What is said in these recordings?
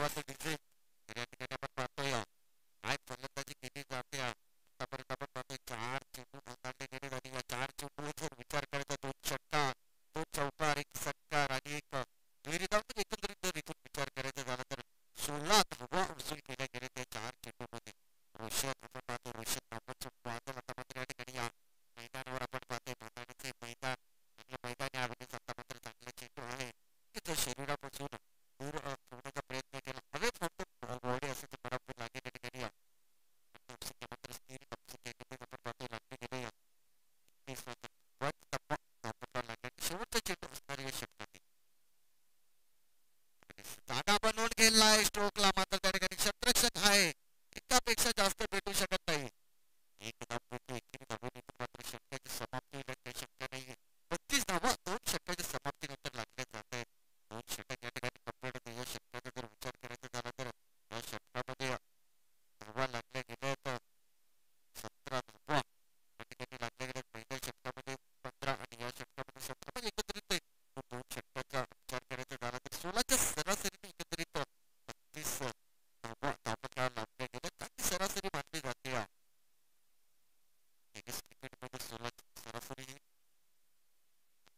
सुरुवात दिसेल तर या ठिकाणी आपण पाहतोय काय फलंदाजी केली जाते आतापर्यंत आपण पाहतोय 4 चेंडू हाताळले गेले आणि या 4 चेंडूवर विचार करायचा 2 षटकार 2 चौकार एक षटकार आणि एक विहिरी धाव एकंदरीत जर इथून विचार करायचा झाला तर 16 धावा वसूल केल्या गेल्या त्या 4 चेंडूमध्ये रोषत आपण पाहतो रोषत नावाचं बादल आता मात्र या ठिकाणी या मैदानावर आपण पाहतोय मैदानाचे मैदान आपलं मैदानी अभिनेच आता मात्र चांगला चेंडू आहे की जो शरीरापासून दूर ठेवण्याचा प्रयत्न केला हवे फक्त बॉडी असे ते बरोबर लागेल या ठिकाणी नापसिक मात्र स्थिर नापसिक आपण पाहतोय लागले गेले 30 पण टप्पा धावपट्टा लागला शेवटचा चेंडू असणार या षटकातील जागा बनवून गेलाय स्ट्रोकला मात्र त्या ठिकाणी क्षेत्ररक्षक आहे एकापेक्षा जास्त भेटू शकत नाही एक धाव भेटू एकही धावून मात्र षटकाची समाप्ती होईल काही शक्य नाहीये 32 धावा 2 षटकाच्या समाप्तीनंतर लागल्या जात आहेत 2 षटक या ठिकाणी कंप्लीट होते या षटकाचा जर विचार करायचा झाला तर या षटकामध्ये धावा लागल्या गेल्या तर 17 धावा या ठिकाणी लागल्या गेल्या पहिल्या षटकामध्ये 15 आणि या षटकामध्ये 17 पण एकत्रित 2 षटकाचा विचार करायचा झाला तर 16च्या सरासरीने एकत्रित 32 धावा लागल्या गेल्या चांगली सरासरी मानली जाते टेनिस क्रिकेटमध्ये 16ची सरासरी ही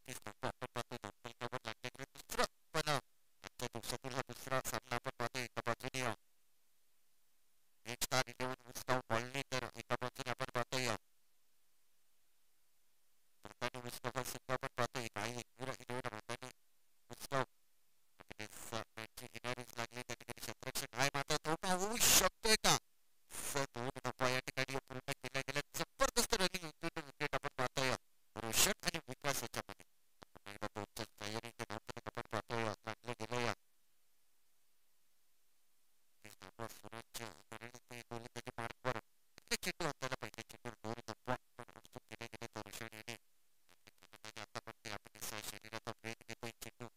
30 धावा आपण पाहतो धावफलकावर लागल्या गेल्या दुसरं पण आजच्या दिवसातील हा दुसरा सामना आपण पाहतो एका बाजूने एक स्टार 11 मुस्ताव बॉलने तर एका बाजूने आपण पाहतोय भारताने मुस्तफा सिंग आपण पाहतोय काही एकविरा 11 भारताने मुस्ताव मॅचची हिरारीच लागली त्या ठिकाणी क्षेत्ररक्षक आहे मात्र धोका होऊ शकतोय का 2 धावा या ठिकाणी पूर्ण केल्या गेल्या जबरदस्त रनिंग विकेट आपण पाहतोय रोशन आणि विकास याच्यामध्ये आपण एकदा दोनच्या तयारीचे धावफलक आपण पाहतोय लागले गेले सुरजच्या गोलंदाजी मार्कवर चेंडू हाताला पाहिजे चेंडूवर 2 धावा पण प्रस्तुत केले गेले तर रोशन याने आता पण आपण शरीराचा वेध घेतोय चेंडू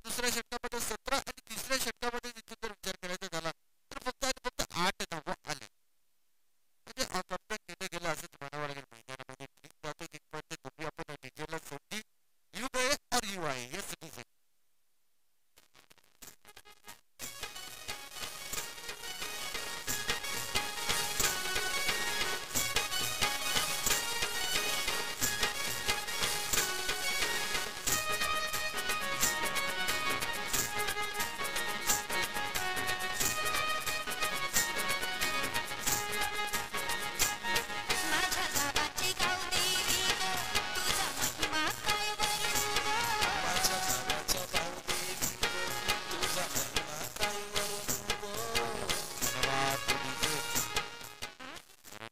दुसऱ्या षटकामध्ये 17 आणि तिसऱ्या षटकामध्ये तिथून जर विचार करायचा झाला तर फक्त आणि फक्त 8 धावा आले. म्हणजे कमबॅक केलं गेलं असंच म्हणावं लागेल मैदानामध्ये. ठीक जातो तिथपर्यंत तुम्ही आपण डीजेला संधी यू गए और यू आए. Yes DJ. माझ्या गावाची गावदेवी गो, तुझा महिमा काय वर्णू गो. माझ्या गावाच्या गावदेवी गो, तुझा महिमा काय वर्णू गो. धन्यवाद डीजे.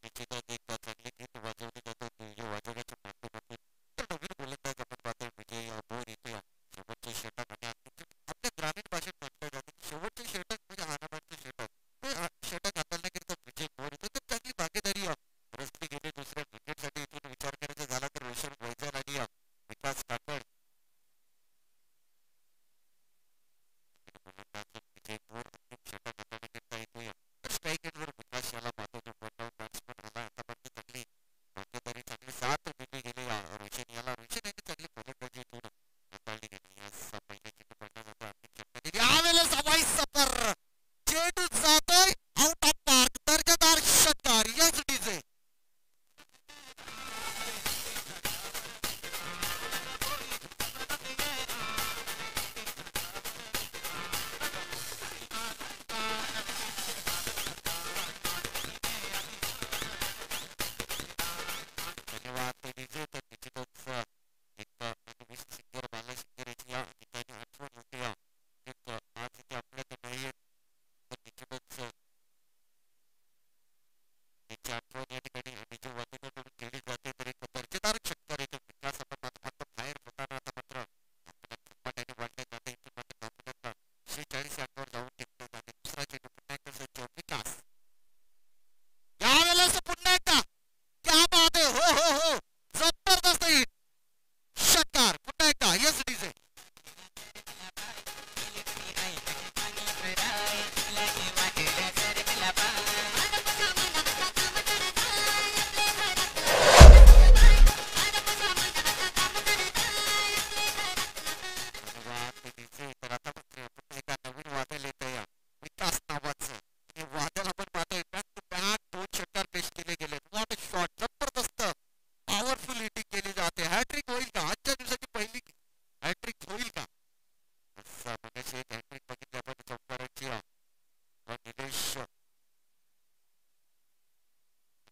निश्चितच एक चांगले गीत वाजवले जातात डीजे वाजवण्याच्या माध्यमातून. तर नवीन गोलंदाज आपण पाहतोय विजय बोर येतो. शेवटचे षटक आणि आपल्या ग्रामीण भाषेत म्हटलं जातं की शेवटचे षटक म्हणजे हाणामारीचे षटक. ते षटक हाताळण्याकरिता विजय बोर येतो. तर चांगली भागीदारी रस्ते गेले दुसऱ्या विकेटसाठी. इथून विचार करायचा झाला तर रोशन वैजल आणि विकास काकड गोलंदाज विजय बोर अंतिम षटक हाताळण्याकरिता येतोय. तर स्ट्राईक एंडवर विकास याला पाहतो. वन बॅट्समन आला आतापर्यंत चांगली भागीदारी चांगली साथ दिली गेली रोशन याला. रोशन यांनी चांगली गोलंदाजी इथून हाताळली गेली. यास पहिल्या चेंडू पडला जातो अंतिम षटकात. यावेळेस हवाई सफर चेंडू जातोय आउट ऑफ मार्क. दर्जेदार षटकार. Yes DJ. धन्यवाद डीजे. तर निश्चितच एक विश सिंगर बाला सिंगर याची या ठिकाणी आठवण होते. एक आज इथे आपल्यात नाहीये तर निश्चितच त्यांची आठवण या ठिकाणी डीजे वादकाकडून केली जाते. तर एक दर्जेदार षटकार येतो. विकास आपण आता बाहेर होताना आता मात्र आपल्याला झपाट्याने वाढण्यात जाते. इथून मात्र धावण्यात 46 अंकावर जाऊन टिकतात आणि दुसरा चेंडू पुन्हा एकदा सज्ज विकास. यावेळेस पुन्हा एकदा क्या बात है. हो हो हो जबरदस्त हिट षटकार पुन्हा एकदा. Yes DJ. अरे पुन्हा मनाचा काम करताय, आपले घरातलं बाय. अरे पुन्हा मनाचा काम करताय, आपले घरातलं. धन्यवाद डीजे. तर आता मात्र पुन्हा एका नवीन वादळ येत आहे विकास नावाचं. आणि वादळ आपण पाहतोय बॅक टू बॅक 2 षटकार पेश केले गेले. What a shot. जबरदस्त पॉवरफुल हिटिंग केली जाते. हॅट्रिक होईल का आजच्या दिवसाची पहिली हॅट्रिक होईल का. असं मगाशी एक हॅट्रिक बघितली आपण चौकाराची निलेश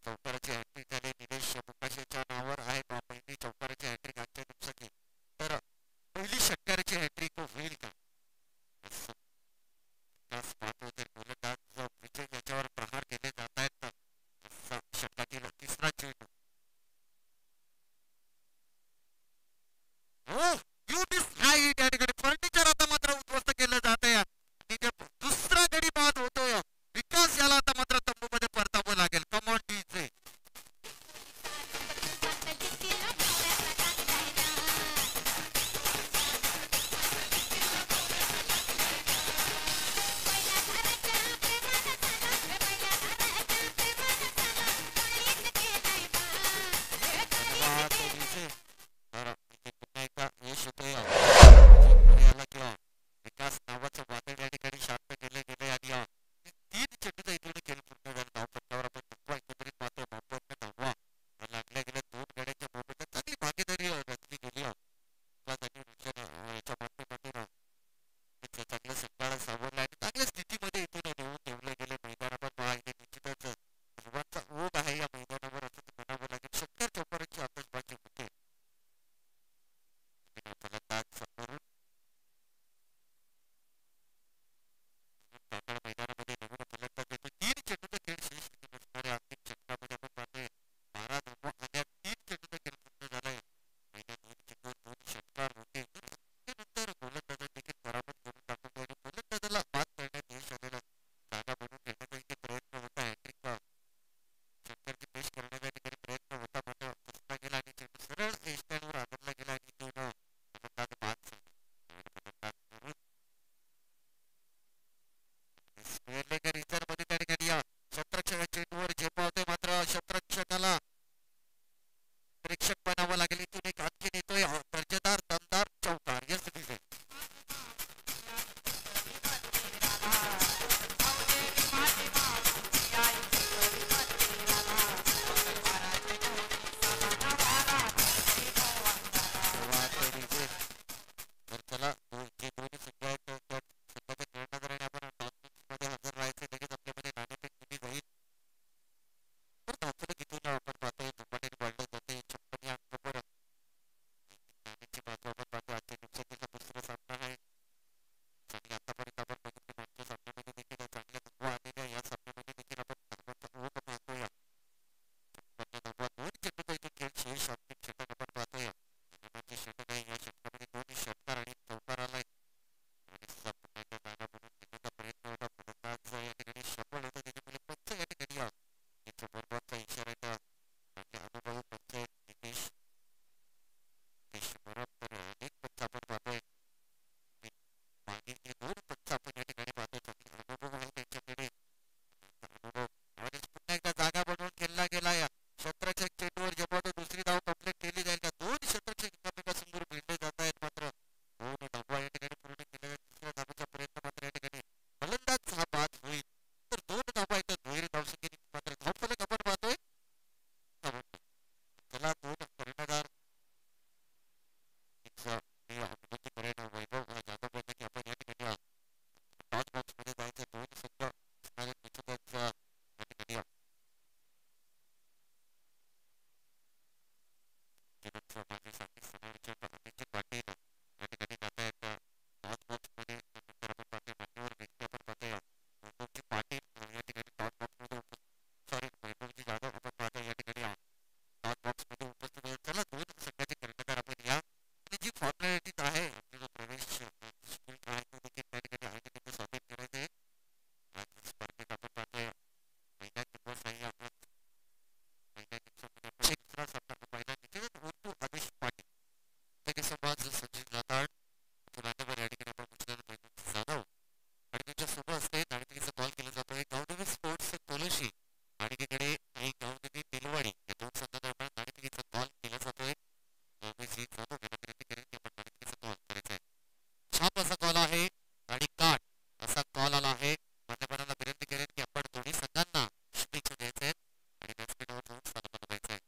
चौकाराची हॅट्रिक झाली. निलेश मुकाशेच्या नावावर आहे पहिली चौकाराची हॅट्रिक आजच्या दिवसाची. तर पहिली षटकाराची हॅट्रिक होईल का. असं विकास पाहतो तर गोलंदाज विजय याच्यावर प्रहार केले जात आहेत. असा षटकातील तिसरा चेंडू. हो यू दिस हाईट या ठिकाणी फर्निचर आता मात्र उद्ध्वस्त केलं जात आहे. आणि ते दुसरा गडी बाद होतोय. विकास याला आता मात्र तंबूमध्ये परतावं लागेल. Come on DJ. दिसतीला डोळ्याचा लागलाय ना. पहिल्या घराच्या प्रेमानं झाला, पहिल्या घराच्या प्रेमानं झाला, काळीज केलाय बा. धन्यवाद डीजे. तर इथे पुन्हा एकदा यश येतोय. याला किंवा विकास नावाचं वादळ या ठिकाणी शांत केले गेले आणि 3 चेंडूचा इथून खेळ पूर्ण झाला. धावपट्ट्यावर आपण धावा एकत्रित मात्र 52 धावा लागल्या गेल्या. 2 गड्यांच्या मोबदल्यात चांगली भागीदारी रचली गेली. विकास आणि रोशन याच्या माध्यमातून चांगलं संघाला सावरलं आणि चांगल्या स्थितीमध्ये इथून नेऊन ठेवले गेले. मैदान आपण पाहिले निश्चितच सर्वांचा ओघ आहे या मैदानावर असं म्हणावं लागेल. षटकार चौकाराची आतषबाजी होते. फलंदाज समोरून काकड मैदानामध्ये नवीन फलंदाज येतो. 3 चेंडूचा खेळ शेष नसणाऱ्या अंतिम षटकामध्ये आपण पाहतोय 12 धावा आल्या. 3 चेंडूचा खेळ पूर्ण झालाय. पहिल्या 2 चेंडूवर 2 षटकार होते. त्यानंतर गोलंदाजांनी देखील पराभूत करून टाकले आणि फलंदाजाला बाद करण्यात आणि हे दोन पंच आपण या ठिकाणी पाहतो चांगले अनुभव आहे त्यांच्याकडे अनुभव आणि पुन्हा एकदा जागा बनवून खेळला गेला या क्षेत्राच्या चेंडूवर जेव्हा तो दुसरी धाव कंप्लीट केली जाईल त्या दोन क्षेत्राचे एकमेकासमोर भिडले जात आहेत मात्र दोन धावा या ठिकाणी पूर्ण केल्या दुसऱ्या धावेचा प्रयत्न मात्र या ठिकाणी फलंदाज हा बाद होईल तर दोन धावा येतात दुहेरी धावसंख्येने मात्र धावफलक आपण पाहतोय त्याला दोन कर्णधार विनंती करेन वैभव जाधव यांना की आपण या ठिकाणी टॉस बॉक्समध्ये जायचं दोन संघ असणारे निश्चितच या ठिकाणी माझे साथी समालोचक अभिजित पाटील या ठिकाणी जात आहेत टॉस बॉक्समध्ये नंतर आपण पाहतोय मान्यवर व्यक्ती आपण पाहतोय वैभवजी पाटील या ठिकाणी टॉस बॉक्समध्ये सॉरी वैभवजी जाधव आपण पाहतोय या ठिकाणी टॉस बॉक्समध्ये उपस्थित आहेत चला दोन संघाचे कर्णधार आपण या आणि जी फॉर्मॅलिटीज आहे आपला जो प्रवेश शुल्क आहे तो देखील त्या ठिकाणी आयोजकांनी स्वागत करायचं आहे आज स्पर्धेत आपण पाहतोय महिला दिवस आहे आपण महिला दिवसामध्ये दुसरा सामना पहिला निश्चितच होतो आदेश पाटील त्याचे संवाद संजय जाताड मान्यवर या ठिकाणी आपण मुख्याध्यापक जाधव आणि त्यांच्या सोबत असते नाणेफेकीचा कॉल केला जातोय गावदेवी स्पोर्ट्स कोलोशी आणि तिकडे काही गावदेवी बेलवाडी या दोन संघादरम्यान नाणेफेकीचा कॉल केला जातोय गावदेवी जाधव यांना विनंती करेन की आपण नाणेफेकीचा कॉल करायचा आहे छाप असा कॉल आहे आणि काट असा कॉल आला आहे मान्यवरांना विनंती करेन की आपण दोन्ही संघांना शुभेच्छा द्यायच्या आहेत आणि व्यासपीठावर जाऊन स्थान बनवायचं आहे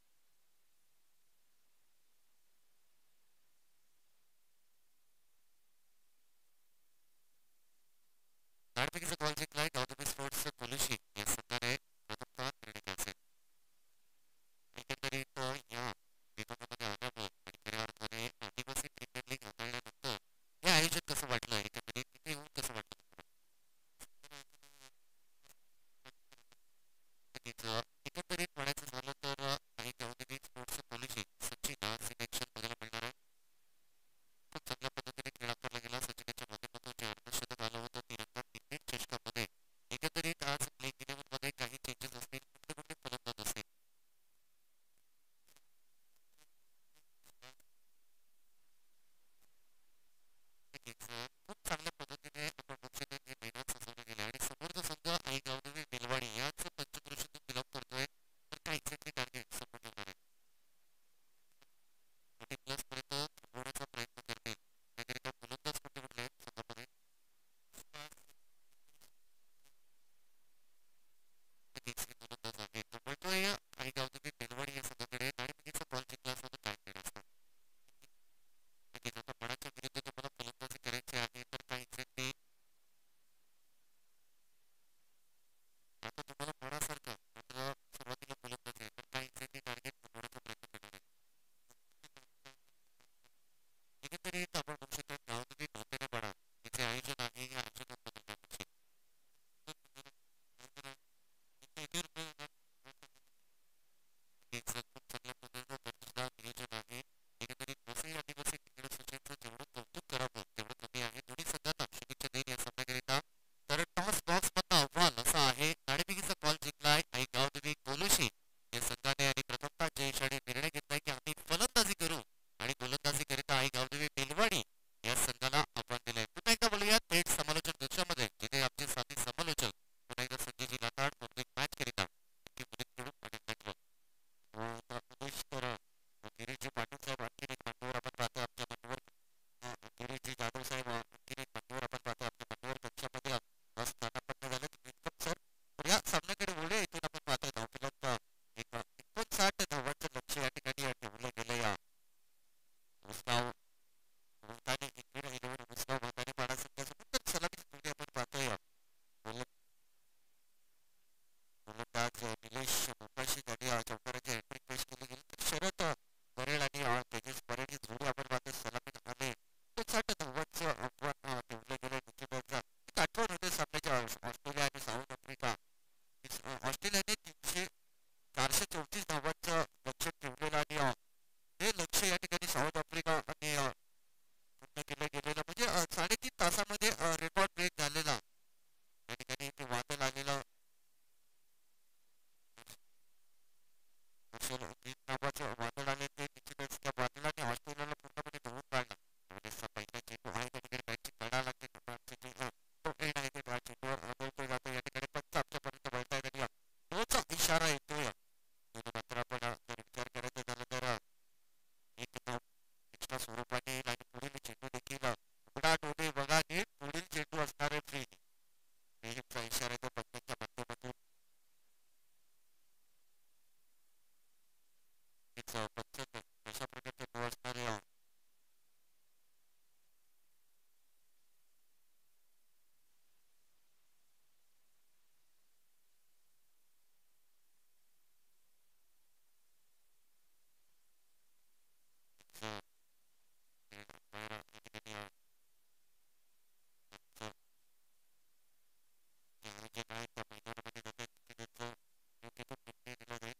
नाणेफेकीचा कॉल जिंकलाय गावदेवी स्पोर्ट्स कोलोशी या संघाने प्रथमतः निर्णय घ्यायचा आहे एकंदरीत या विभागामध्ये आल्यावर आणि खऱ्या अर्थाने आदिवासी प्रीमियर लीग हाताळल्यानंतर हे आयोजन कसं वाटलं एकंदरीत तिथे येऊन कसं वाटलं एकंदरीत म्हणायचं झालं तर काही Gavdevi sports policy Sachin selection बघायला मिळणार आहे खूप चांगल्या पद्धतीने खेळ आकारला गेला सचिनच्या माध्यमातून जे अर्धशतक आलं होतं तिरंगा क्रिकेट चषकामध्ये एकंदरीत आज प्लेइंग इलेव्हन मध्ये काही चेंजेस असतील कुठले कुठले फलंदाज असतील खूप चांगल्या पद्धतीने आपण बघू शकतो हे मैदान सजवलं गेलं आणि समोरचा संघ आई गावदेवी बेलवाडी याच पंचक्रोशीतून बिलॉंग करतोय तर काही एक्झॅक्टली टार्गेट समोर ठेवणार आहे आणि प्लस पर्यंत थांबवण्याचा प्रयत्न करतील त्याकरिता फलंदाज कुठे कुठले आहेत संघामध्ये फलंदाज आहे तो बोलतोय आई गावदेवी बेलवाडी या संघाकडे नाणेफेकीचा बॉल जिंकला असता तर काय केलं असतं आता मनाच्या विरुद्ध तुम्हाला फलंदाजी करायची आहे तर काही एक्झॅक्टली आता तुम्हाला मनासारखं मात्र सुरुवातीला फलंदाजी आहे तर काही एक्झॅक्टली टार्गेट बनवण्याचा प्रयत्न करणार आहे एकंदरीत आपण बघू शकतो गावदेवी नौतेनेपाडा याचे आयोजन आहे या आयोजनाबद्दल काय म्हणशील खूप चांगल्या पद्धतीचं दर्जेदार नियोजन आहे एकंदरीत वसई आदिवासी क्रीडा संचयनचं जेवढं कौतुक करावं तेवढं कमी आहे दोन्ही संघांना शुभेच्छा देईन या सामन्याकरिता तर टॉस बॉक्स मधला अहवाल असा आहे नाणेफेकीचा कॉल जिंकलाय आई गावदेवी कोलोशी या संघाने आणि प्रथमतः जयशाने निर्णय घेतलाय की आम्ही फलंदाजी करू आणि गोलंदाजी करिता आई गावदेवी बेलवाडी या संघाला आव्हान दिलंय पुन्हा एकदा बोलूया थेट समालोचक कक्षामध्ये जिथे आमचे साथी समालोचक पुन्हा एकदा संजयजी लाताड प्रत्येक मॅच करिता खेळू आणि उमेश तर गिरीशजी पाटील साहेब आणखीन एक मान्यवर आपण पाहतो आपल्या मान्यवर गिरीशजी जाधव साहेब आणखीन एक मान्यवर आपण पाहतो आपल्या मान्यवर कक्षामध्ये स्थानापन्न झाले वेलकम सर तर या सामन्याकडे वळूया इथून आपण पाहतोय धावफलक एक 59 धावांचं लक्ष या ठिकाणी ठेवलं गेलं या मुस्ताव भोवतानी इंडियन इलेव्हन मुस्ताव भोवतानी पाडा संघाचं नंतर सलामी जोडी आपण पाहतोय गोलंदाज निलेश मुंबईशी त्यांनी चौकाराची एंट्री पेश केली गेली तर शरद परेल आणि तेजस परेल ही जोडी आपण पाहतोय सलामीत आले 59 धावांचं आव्हान ठेवलं गेलं निश्चितच एक आठवण होते सामन्याच्या ऑस्ट्रेलिया आणि साऊथ आफ्रिका ऑस्ट्रेलियाने 434 धावांचं लक्ष ठेवलेलं आणि हे लक्ष या ठिकाणी साऊथ आफ्रिका आणि पूर्ण केलं गेलेलं म्हणजे 3.5 तासामध्ये रेकॉर्ड ब्रेक झालेला या ठिकाणी ते वादळ आलेलं नावाचं वादळ आले ते निश्चितच त्या वादळाने ऑस्ट्रेलियाला पूर्णपणे धुवून काढलं काँग्रेसचा पहिला चेंडू आहे त्या ठिकाणी बॅटची कडा लागते तो एंड आहे ते त्या चेंडूवर अडवतो जातो या ठिकाणी पंच आमच्यापर्यंत वळताय तरी तोचा इशारा येतोय मात्र आपण जर विचार करायचा झाला तर एक धाव एक्स्ट्रा स्वरूपाने येईल आणि पुढील चेंडू देखील उघडा डोळे बघा नीट पुढील चेंडू असणार आहे फ्री चा इशारा येतो पंचांच्या माध्यमातून पंच अशा प्रकारचे नो असणारे जे काय त्या मैदानामध्ये जातात त्यांचं योग्य तो निर्णय दिला जाईल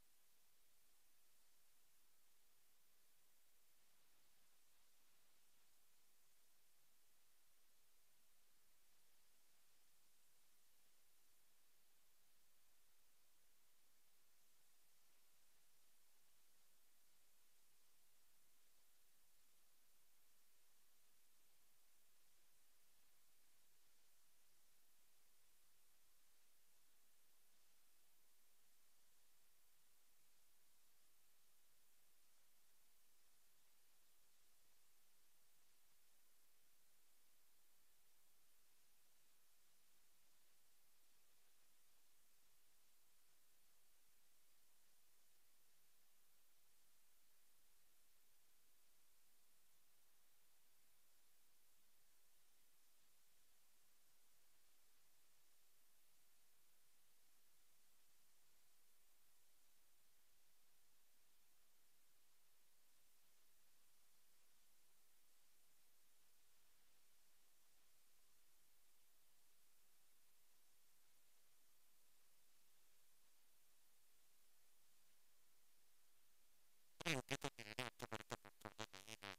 योग्य तो निर्णय आमच्यापर्यंत पोहोचवला नाही ना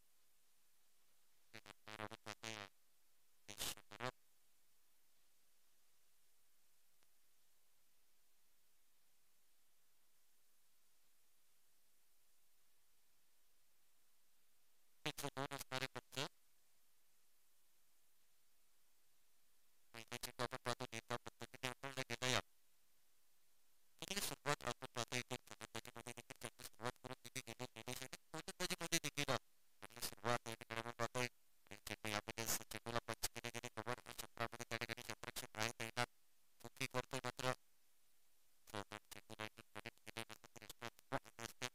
ते नंतर आपण पाहतोय देशभरात दोन असणारे पंच महिन्याची आपण पाहतो नेता पद्धतीने आपण गेला या सुरुवात आपण पाहता येते फलंदाजीमध्ये देखील चांगली सुरुवात करून दिली गेली निलेश आणि गोलंदाजीमध्ये देखील चांगली सुरुवात या ठिकाणी आपण पाहतोय चेंडू यामध्ये चेंडूला पंच केले गेले कव्हर क्षेत्रामध्ये त्या ठिकाणी क्षेत्ररक्षक आहे तैनात चुकी करतोय मात्र चेंडूला कनेक्ट केल्यानंतर असते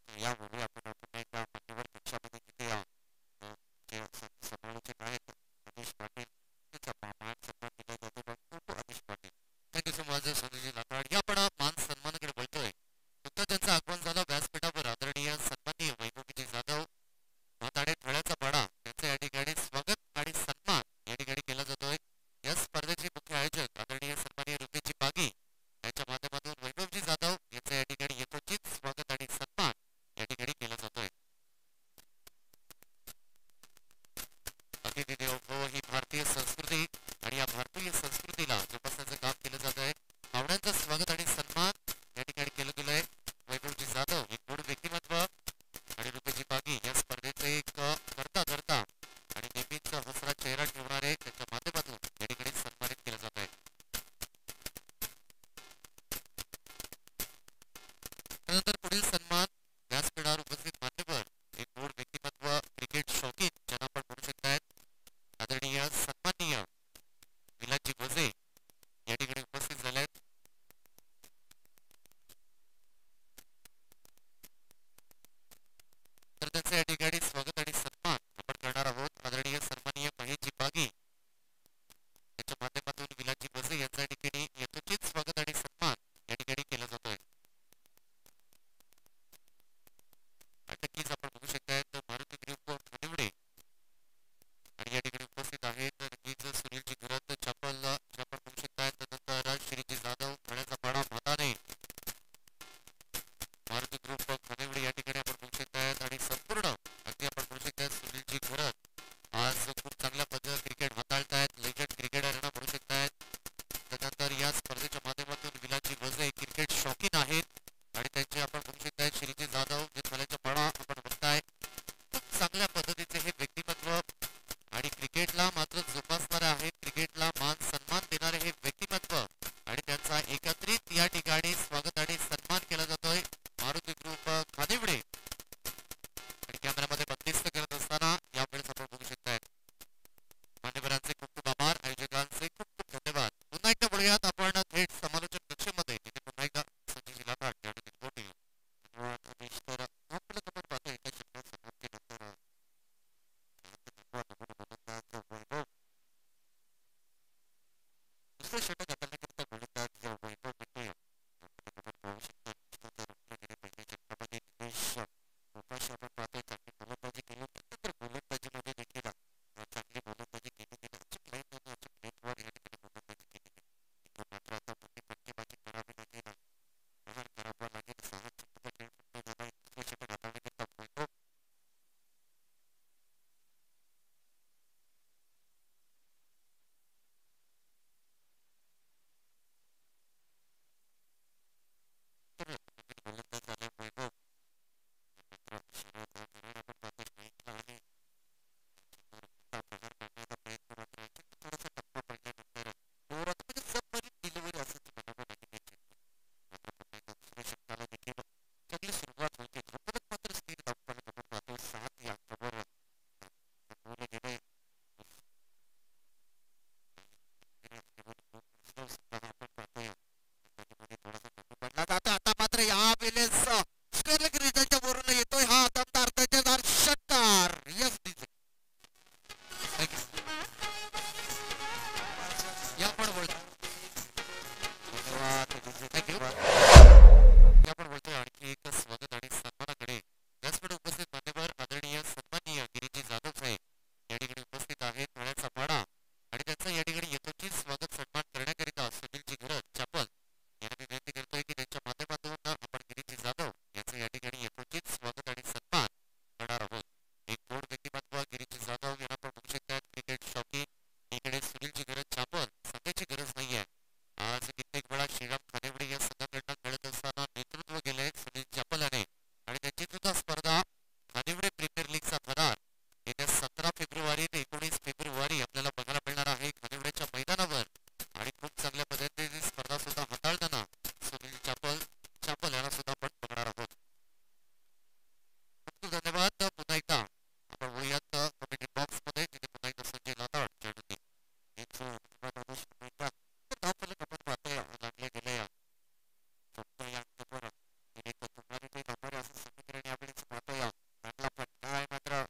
यामुळे आपण एकदा मान्यवर कक्षामध्ये जिथे समालोचक आहेत अनिश पाटील त्याचा मान सन्मान दिला जातो Anish Patil thank you so much Sunil Lakad या पण मान सन्मानाकडे बोलतोय नुकतं त्यांचं आगमन झालं व्यासपीठावर आदरणीय सन्माननीय वैभव विजय जाधव हाताडे ठळ्याचा पाडा त्यांचं या ठिकाणी स्वागत आणि सन्मान या ठिकाणी केला जातोय या स्पर्धेचे मुख्य आयोजक आदरणीय सन्माननीय रुपेशजी बागी यांच्या माध्यमातून वैभवजी जाधव यांचं या ठिकाणी यथोचित स्वागत आणि सन्मान या ठिकाणी केला जातोय अतिथी देवो भव ही भारतीय संस्कृती आणि या भारतीय संस्कृतीला जोपासण्याचं काम केलं जात आहे पाहुण्यांचं स्वागत आणि सन्मान या ठिकाणी केलं गेलंय वैभवजी जाधव हे गोड व्यक्तिमत्व आणि रुपेशजी बागी या स्पर्धेचे एक करता धरता आणि नेहमीच हसरा चेहरा ठेवणारे त्यांच्या माध्यमातून या ठिकाणी सन्मानित केलं जात आहे त्यानंतर पुढील सन्मान व्यासपीठावर उपस्थित मान्यवर एक गोड व्यक्तिमत्व क्रिकेट शौकीन ज्यांना आपण म्हणू शकतायत आदरणीय सन्माननीय विलासजी भोसे या ठिकाणी उपस्थित झाले आहेत तर त्यांचं या ठिकाणी स्वागत आणि सन्मान आपण करणार आहोत आदरणीय सन्माननीय महेशजी बागी यांच्या माध्यमातून विलासजी भोसे यांच्या ठिकाणी यथोचित स्वागत आणि सन्मान या ठिकाणी केला जातोय नक्कीच आपण बघू शकताय मारुती ग्रुप खनिवडे आणि या ठिकाणी उपस्थित आहेत नक्कीच सुनीलजी घरत चपल आपण बघू शकताय त्यानंतर श्रीजी जाधव थळ्याचा पाडा म्हाताने मारुती ग्रुप खनिवडे या ठिकाणी आपण बघू शकतायत आणि संपूर्ण अगदी आपण बघू शकताय सुनीलजी घरत आज खूप चांगल्या पद्धतीने क्रिकेट हाताळतायत लेजंड क्रिकेटर म्हणू शकतायत त्यानंतर या स्पर्धेच्या माध्यमातून विलासजी भोसे क्रिकेट शौकीन आहेत आणि त्यांचे आपण बघू शकताय श्रीजी जाधव जे थळ्याचा पाडा आपण बघताय खूप चांगल्या पद्धतीचे षटक हाताळण्याकरिता गोलंदाज वैभव मिटूया आपण पाहू शकतो तर आपल्याकडे पहिल्या षटकामध्ये दिनेश मोकाशी आपण पाहतोय चांगली गोलंदाजी केली त्यानंतर गोलंदाजीमध्ये देखील चांगली गोलंदाजी केली गेली अचूक लाईन आणि अचूक नेटवर या ठिकाणी गोलंदाजी केली गेली इथं मात्र आता मोठी फटकेबाजी करावी लागेल बहार करावा लागेल 6 चुकीचा खेळ पूर्ण झाला दुसरे षटक हाताळण्याकरिता वैभव तर नवीन गोलंदाज झाले वैभव मात्र शरद धरण आपण पाहतोय स्ट्राईकला आले मोठा प्रहार करण्याचा प्रयत्न मात्र अचूक थोडासा टप्पा पडल्यानंतर जोरात म्हणजे सबमरीन डिलिव्हरी असंच म्हणावं लागेल या चेंडूला मात्र पुन्हा एकदा दुसऱ्या षटकाला देखील चांगली सुरुवात होते लवकरच मात्र स्थिर धावफलक आपण पाहतोय 7 या अंकावर थांबवलं गेलंय आपण पाहतोय मध्ये थोडासा कमी पडला जातो आता मात्र यावेळेस स्करलेक रिझल्टच्या वरून येतोय हा दमदार दर्जेदार षटकार यस डीजे या पण बोलतो धन्यवाद डीजे थँक्यू या पण बोलतोय आणखी एक स्वागत आणि सन्मानाकडे व्यासपीठ उपस्थित मान्यवर आदरणीय सन्माननीय गिरीजी जाधव साहेब या ठिकाणी उपस्थित आहेत नळ्याचा पाडा आणि त्यांचा या ठिकाणी यथोचित स्वागत सन्मान करण्याकरिता सुनीलजी घरत चापल यांना मी विनंती करतोय की त्यांच्या माध्यमातून आपण गिरीजी जाधव यांचं या ठिकाणी यथोचित स्वागत आणि सन्मान करणार आहोत एक गोड व्यक्तिमत्व गिरीजी जाधव यांना पण बघू शकतात क्रिकेट शौकीन इकडे सुनीलजी घरत चापल सांगायची गरज नाहीये आज कित्येक वेळा श्रीराम खानेवडे या संघाकडनं खेळत असताना नेतृत्व केलंय सुनील चापल याने आणि त्यांची सुद्धा स्पर्धा खानेवडे प्रीमियर लीगचा थरार येत्या 17 फेब्रुवारी ते 19 फेब्रुवारी आपल्याला बघायला मिळणार आहे खानेवडेच्या मैदानावर आणि खूप चांगल्या पद्धतीने स्पर्धा सुद्धा हाताळताना सुनील चापल यांना सुद्धा आपण बघणार आहोत खूप खूप धन्यवाद पुन्हा एकदा आपण होऊयात कमेंट बॉक्स मध्ये तिथे पुन्हा एकदा संजय लाताड चॅनलने एक धावफलक आपण पाहतोय लागले गेले फक्त या अंकावर एक तुम्हाला ते धावणारे असं समीकरण यावेळेस पाहतोय चांगला फटका आहे मात्र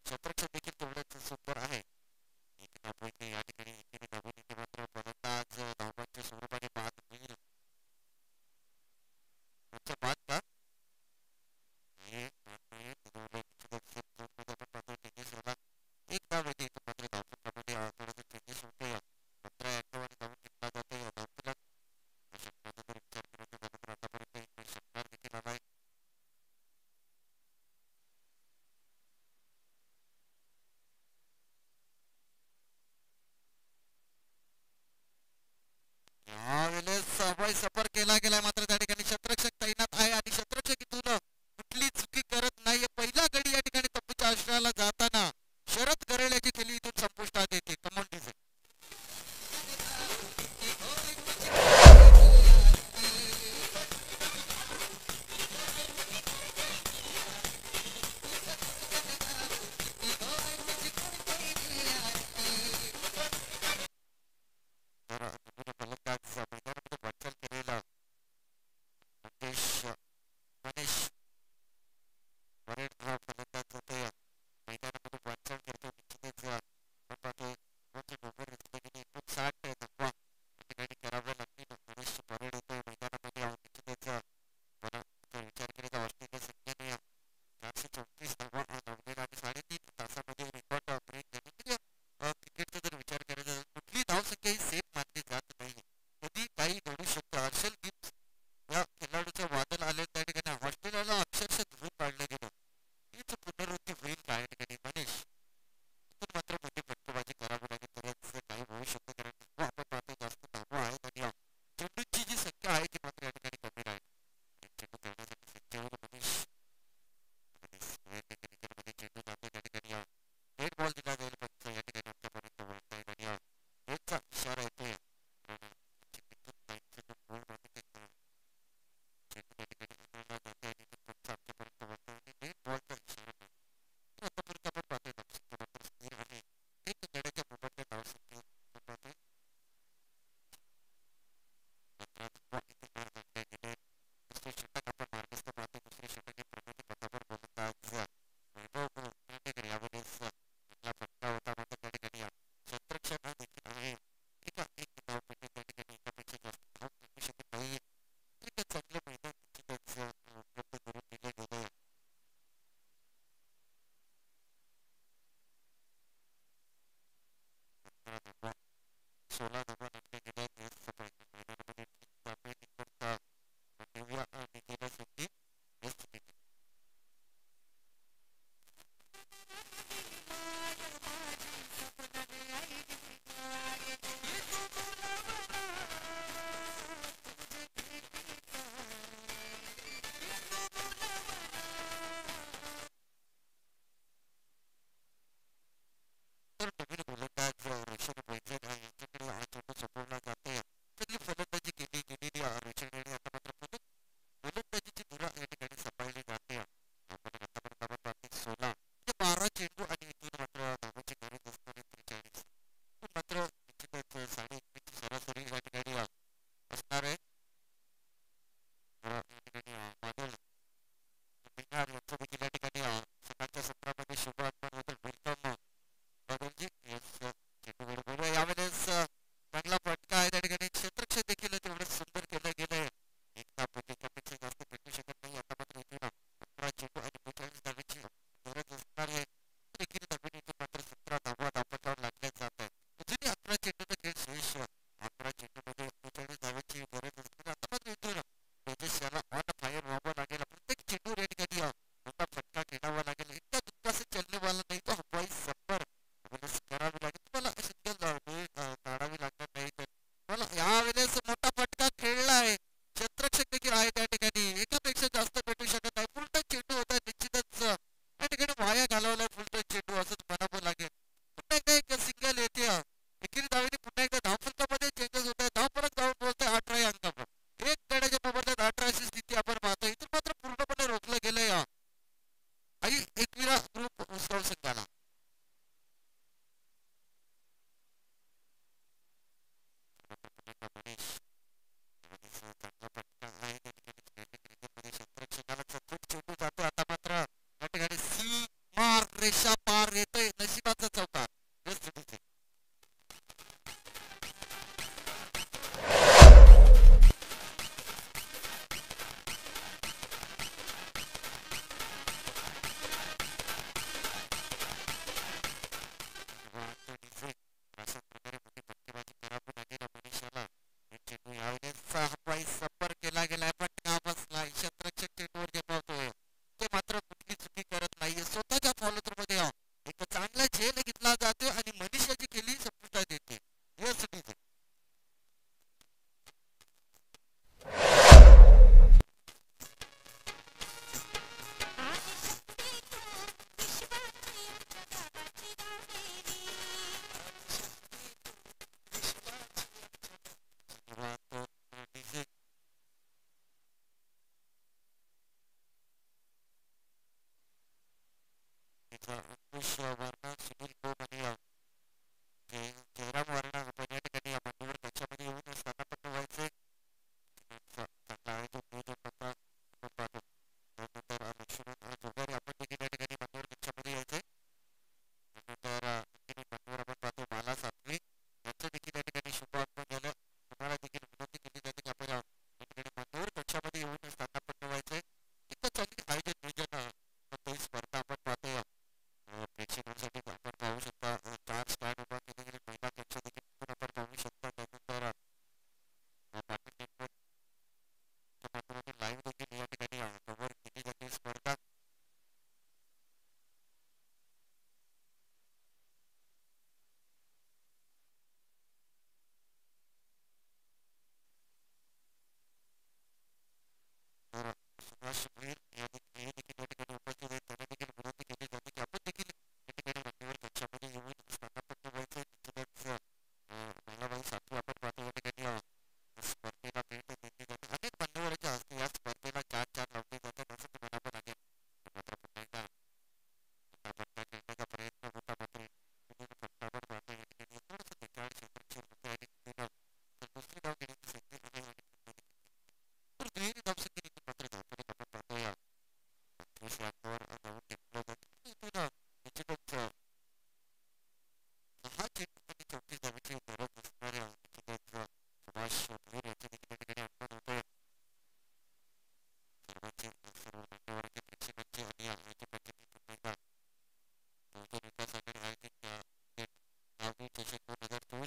क्षेत्ररक्षक देखील तेवढंच सुपर आहे एक धावपैकी या ठिकाणी एकेरी धावून इथे मात्र फलंदाज धावबांच्या स्वरूपाने बाद होईल आमचा बाद का हे आपण पाहतोय टेनिस झाला एक धाव येते इथं मात्र धावफलकामध्ये थोडंसं टेनिस होतोय 15 अंकावर धावून घेतला जातोय धावफलक षटकाचा जर विचार करायचा झाला तर आतापर्यंत एक षटकार देखील आलाय यावेळेस सफाई सफर केला गेलाय मात्र त्या ठिकाणी क्षेत्ररक्षक तैनात आहे आणि क्षेत्ररक्षक इथून कुठली चुकी करत नाहीये पहिला गडी या ठिकाणी तप्पूच्या आश्रयाला जाताना शरद करेल याची खेळी इथून संपुष्टात येते कमॉन डीजे तर फलंदाज मैदानामध्ये वाटचाल केलेला गणेश परेड हा फलंदाज होतोय मैदानामध्ये वाटचाल करतो निश्चितच आपण पाहतोय कोणते डोंगर रचनेने 59 धावा या ठिकाणी कराव्या लागतील गणेश परेड होतोय मैदानामध्ये निश्चितच मला विचार केला ऑस्ट्रेलिया संघाने 434 धावा लावलेला आणि 3.5 तासामध्ये रेकॉर्ड ब्रेक झाली म्हणजे क्रिकेटचा जर विचार करायचा कुठली धावसंख्या ही सेफ मानली जात नाही कधी काही घडू शकतं हर्षल गिब्स या खेळाडूचं वादळ आले त्या ठिकाणी ऑस्ट्रेलियाला अक्षरशः धुवून काढलं गेलं हीच पुनरावृत्ती होईल का या ठिकाणी मनीष इथून मात्र मोठी फटकेबाजी करावी लागेल तरच काही होऊ शकतं कारण धावा आपण पाहतो जास्त धावा आहेत आणि चेंडूची जी संख्या आहे ती मात्र या ठिकाणी कमी राहील चेंडू करण्यासाठी सज्ज होईल मनीष क्रिकेटमध्ये चेंडू जातो त्या ठिकाणी रेड बॉल दिला जाईल पंच या ठिकाणी आमच्यापर्यंत वळत आहेत आणि रेडचा इशारा येतोय चेंडू त्या ठिकाणी हलवला जाते आणि पंच आमच्यापर्यंत वळतो आणि रेड बॉलचा इशारा आतापर्यंत आपण पाहतोय धावसंख्या मात्र स्थिर आहे एक गड्याच्या मोबाईलच्या धावसंख्या आपण पाहतोय मात्र धावा इथे पार लागल्या गेले दुसरे षटक आपण मार्गस्थ पाहतो दुसरे षटक हे प्रगती पथावर गोलंदाज वैभव मांडेकर यावेळेस चांगला फटका होता मात्र त्या ठिकाणी क्षेत्ररक्षक हा देखील आहे एक धावपैकी त्या ठिकाणी धावा 16 धावा लागले गेल्या आहेत सकाळी मैदानामध्ये धावे निघतात दिव्या निघेल्यासाठी बेस्ट निघेल तर नवीन गोलंदाज ऋषभ वैद्य यांच्याकडे हा चेंडू सोपवला जाते चांगली फलंदाजी गेलेली ऋषभ यांनी आता मात्र पुन्हा गोलंदाजीची धुरा या ठिकाणी सांभाळली जाते आपण आतापर्यंत आपण बाकी 16 म्हणजे 12 चेंडू आणि इथून मात्र धावांची गरज असणारे 43 पण मात्र निश्चितच 21.5 सरासरी या ठिकाणी असणार आहे या ठिकाणी मागील बिहार यांचं देखील या ठिकाणी सकाळच्या सत्रामध्ये शुभ आगमन होतं वेलकम बादलजी येस चेंडूकडे बोलूया यावेळेस चांगला फटका आहे त्या ठिकाणी क्षेत्रक्षण देखील तेवढं सुंदर केलं गेलंय एकदा एकापेक्षा जास्त भेटू शकत नाही आता मात्र इथून 11 चेंडू आणि 42 धावेची गरज असणार आहे देखील नवीन इथून मात्र 17 धावा धापटावर लागल्या जात आहे अजूनही 11 चेंडूचा खेळ शेष 11 चेंडूमध्ये 42 धावेची गरज असणार आता मात्र इथून तेजस याला ऑन फायर व्हावं लागेल प्रत्येक चेंडूवर या ठिकाणी मोठा फटका खेळावा लागेल इतका दुःखा से चलने वाला नाही तो हवाई सफर करावी लागेल तुम्हाला सिंगल वेळ काढावी लागणार नाही तर मला यावेळेस मोठा फटका खेळला आहे क्षेत्रक्षक देखील आहे त्या ठिकाणी एकापेक्षा जास्त भेटू शकत नाही फुलटच चेंडू होता निश्चितच या ठिकाणी वाया घालवलाय फुलटच चेंडू असंच म्हणावं लागेल पुन्हा एकदा एक सिंगल येते एकेरी धावेने पुन्हा एकदा धावफलकामध्ये चेंजेस होत आहे धावफलक जाऊन बोलतोय 18 अंकावर एक गड्याच्या मोबदल्यात 18ची स्थिती आपण पाहतो इथून मात्र पूर्णपणे रोखलं गेलंय आई एकविरा ग्रुप उत्सव संघाला चांगला फटका आहे त्या ठिकाणी क्षेत्रक्षकाला खूप चेंडू जातो आता मात्र या ठिकाणी सी मार रेषा पार येतोय नशिबाचा चौकार सफर केला गेलाय फटका बसलाय क्षेत्रक्षक चेंडूवर झेपावतोय ते मात्र कुठली चुकी करत नाहीये स्वतःच्या फॉलोथ्रू मध्ये एक चांगला झेल घेतला जातो आणि मनीषाची केली संपुष्टात येते अंकुश वर्णा सुनील गोप आणि जयराम वर्णा आपण या ठिकाणी मांडीवर त्याच्यामध्ये येऊन स्थानापन्न व्हायचे चांगला आयोजन नियोजन करता आपण पाहतो त्यानंतर लक्ष्मण जोगारी आपण देखील या ठिकाणी मांडीवर त्याच्यामध्ये यायचे त्यानंतर मांडीवर आपण पाहतो माला सातवी यांचं देखील या ठिकाणी शुभ आगमन झालं तुम्हाला देखील विनंती केली जाते की आपण या ठिकाणी मांडीवर त्याच्यामध्ये येऊन स्थानापन्न व्हायचे इतकं चांगली आयोजन नियोजन स्पर्धा आपण पाहतो प्रेक्षकांसाठी आपण पाहू शकता 4 स्टँड उभा केले गेले महिला कक्ष देखील आपण पाहू शकता त्यानंतर माध्यमातून लाईव्ह देखील या ठिकाणी कव्हर केली जाते स्पर्धा सुभाष भैर हे देखील या ठिकाणी उपस्थित आहेत त्यांना देखील विनंती केली जाते की आपण देखील या ठिकाणी मांडीवर कक्षामध्ये येऊन स्थानापन्न व्हायचे निश्चितच महिलाबाई सातवी आपण पाहतो या ठिकाणी स्पर्धेला भेट दिली जाते अनेक मान्यवरांच्या हस्ते या स्पर्धेला 4 लावले जातात असं म्हणावं लागेल मात्र पुन्हा एकदा फटका खेळण्याचा प्रयत्न होता मात्र फटकावर पाहतो या ठिकाणी थोडंसं 43 क्षेत्रक्षण होते आणि दुसरी धाव घेण्याची संधी तर दुहेरी धावसंख्येने मात्र धावपडत आपण पाहतो या 25 अंकावर धावून घेतलं जातं इथून निश्चितच 10 चेंडू आणि 34 धावेची गरज असणाऱ्या निश्चितच सुभाष भैर यांच्या देखील या ठिकाणी आगमन होतंय सर्वांचे सर्व मान्यवरांचे प्रेक्षकांचे आणि आयोजकांचे पुन्हा एकदा बहुजन विकास आघाडी आयोजित नागरी चषक 2024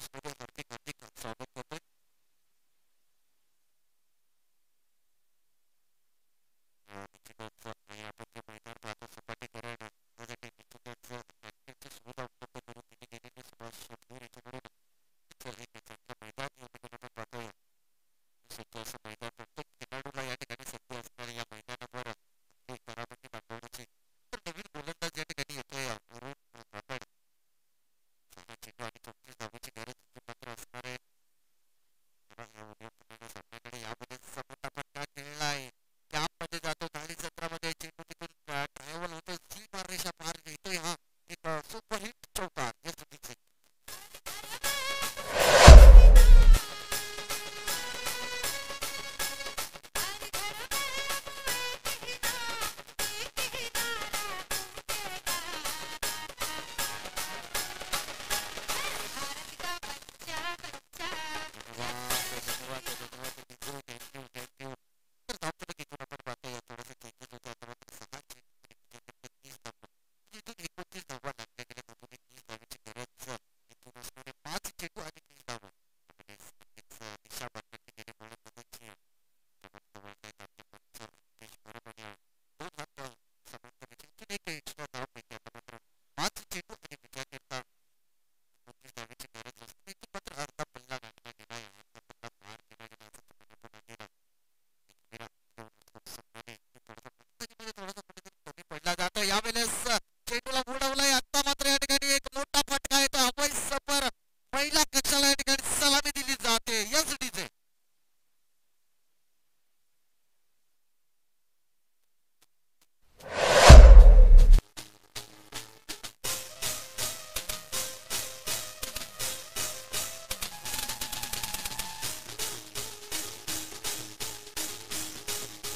महिला कक्षाला या ठिकाणी सलामी दिली जाते. Yes DJ.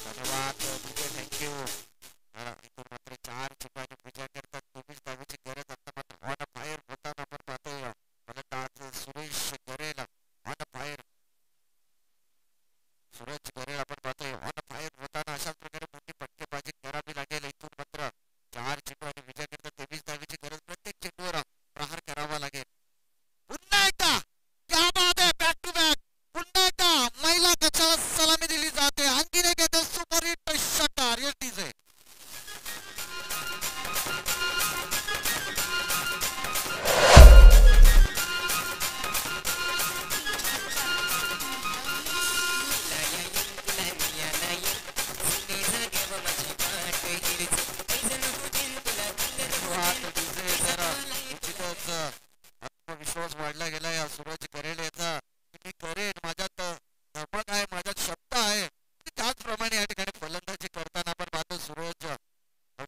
धन्यवाद डीजे, थँक्यू. इथून मात्र 4 चेंडूंनी विजय करतात. 23 धावेची गरज आता मात्र ऑन फायर होताना आपण पाहतोय. फलंदाज सुरेश गरेल ऑन फायर. सूरज गरेल आपण पाहतोय ऑन फायर होताना अशाच प्रकारे मोठी फटकेबाजी करावी लागेल. इथून मात्र 4 चेंडूंनी विजय करतात. 23 धावेची गरज. प्रत्येक चेंडूवर प्रहार करावा लागेल. पुन्हा एकदा क्या बात आहे. Back to back. पुन्हा एकदा महिला कक्षाला सलामी दिली जाते. आणखीन एक येते सुपर हिट षटकार. Yes DJ. आत्मविश्वास वाढला गेला या सूरज गरेल याचा. मी करेन, माझ्यात धमक आहे, माझ्यात शब्द आहे. त्याचप्रमाणे या ठिकाणी फलंदाजी करताना आपण पाहतो सूरज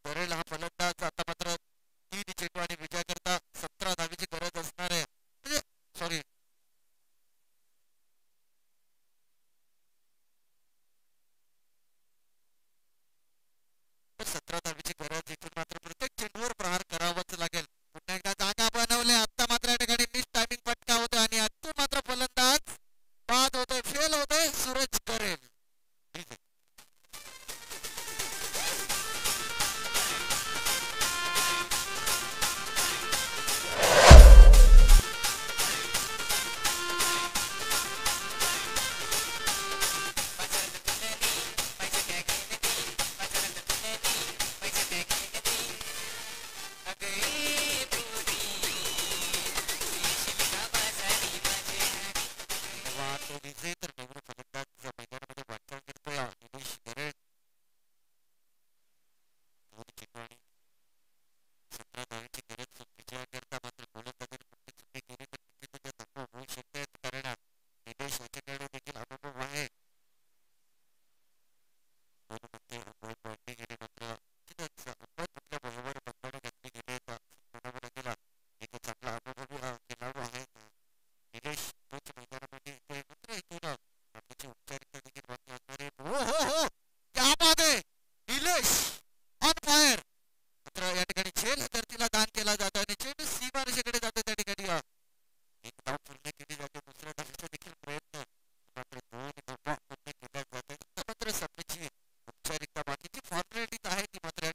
गरेल हा फलंदाज आता मात्र 3 चेंडू आणि विजय करता 17 धावेची गरज असणार आहे. म्हणजे सॉरी 17 धावेची गरज. इथून मात्र प्रत्येक चेंडूवर प्रहार करावाच लागेल. पुन्हा एकदा जागा बनवले. आता मात्र या ठिकाणी मिस टायमिंग फटका होतोय आणि आजचे मात्र फलंदाज बाद होतोय, फेल होतोय सूरज गरेल. तर नवीन फलंदाज मैदानामध्ये वाटचाल करतोय निलेश गरेल. 2 चेंडू आणि 17 धावेची गरज विजय करता मात्र गोलंदाजाने मोठी चुकी केली तर निश्चितच नको होऊ शकते. कारण निलेश याच्याकडे देखील अनुभव आहे. 2 मध्ये अंबळ पाडली गेली मात्र निश्चितच अंबळ कुठल्या बळीवर बंधाने घातली गेली म्हणावं लागेल. एक चांगला अनुभवी खेळाडू आहे निलेश. तोच मैदानामध्ये येतोय मात्र इथून आपल्याची औपचारिकता देखील बाकी असणार आहे. हो क्या बात आहे. Nilesh on fire. मात्र या ठिकाणी झेल धरतीला दान केला जातो आणि चेंडू सीमारेषेकडे जातो. त्या ठिकाणी एक धाव पूर्ण केली जाते. दुसऱ्या धावेचा देखील प्रयत्न मात्र 2 धावा पूर्ण केल्या जातात. मात्र सामन्याची औपचारिकता बाकीची फॉर्मॅलिटीज आहे ती मात्र या